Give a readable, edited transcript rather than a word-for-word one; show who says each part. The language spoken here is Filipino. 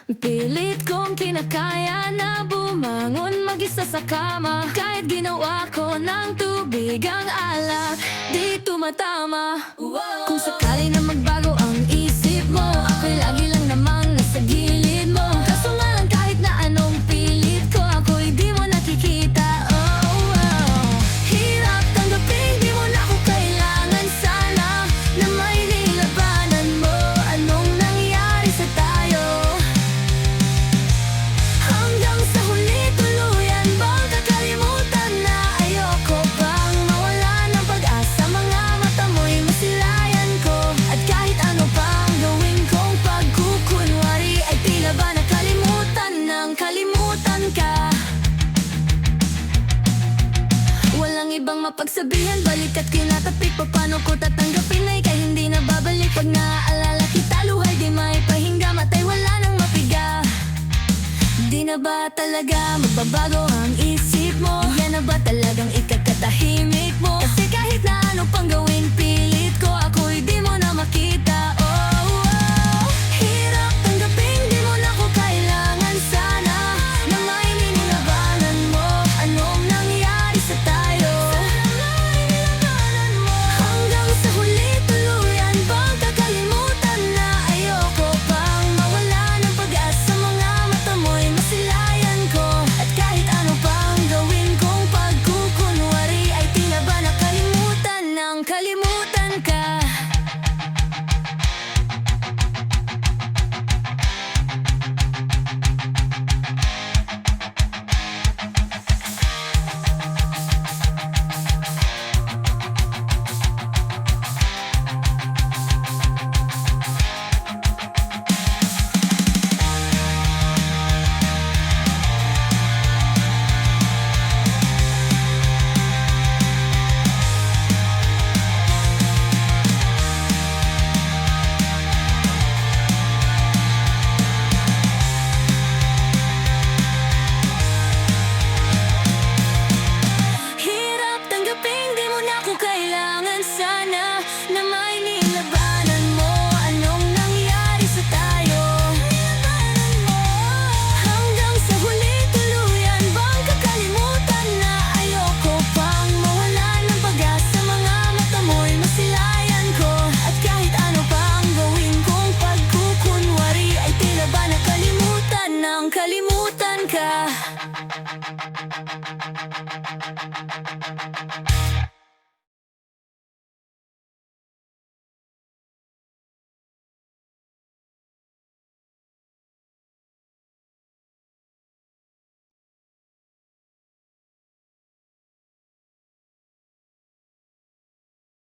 Speaker 1: Pilit kong kinakaya na bumangon mag-isa sa kama. Kahit ginawa ko ng tubig ang alak, di tumatama. Kung sakali na magbago ang isip mo, ako'y lagi lang namang nasa gilid mo. Kaso nga lang kahit na anong pilit ko, ako'y di mo nakikita. Hirap tanggapin, di mo na ako kailangan. Sana na may nilabanan mo. Anong nangyari sa tayo? Hanggang sa huli, tuluyan bang kakalimutan na? Ayoko bang mawala ng pag-asa? Mga mata mo'y masilayan ko. At kahit ano pang gawin kong pagkukunwari, ay tila ba nakalimutan ng kalimutan ka? Walang ibang mapagsabihan, balik at kinatapik. Paano ko tatanggapin ay kay hindi na babalik? Pag naaalala kita, luhay di may pahinga. Matay wala nang mapiga. Di na ba talaga magbabago ang isip mo? Yan na ba talagang ikakatahimik mo? Kasi kahit na ano pang gawin, pilit ko, ako'y di mo na makita. Hirap tanggapin, di mo na ako kailangan. Sana na may ninilabanan mo. Anong nangyari sa tayo? Hanggang sa huli, tuluyan bang kakalimutan na? Ayoko pang mawala ng pag-asa. Mga mata mo'y masilayan ko. At kahit ano pang gawin kong pagkukunwari, ay tila ba nakalimutan ng kalimutan ka? Hirap tanggapin, di mo na ako kailangan. Sana na may nilabanan mo. Anong nangyari sa tayo? Hanggang sa huli, tuluyan bang kakalimutan na? Ayoko pang mawala ng pag-asa. Mga mata mo'y masilayan ko. At kahit ano pang gawin kong pagkukunwari, ay tila ba nakalimutan ng kalimutan ka?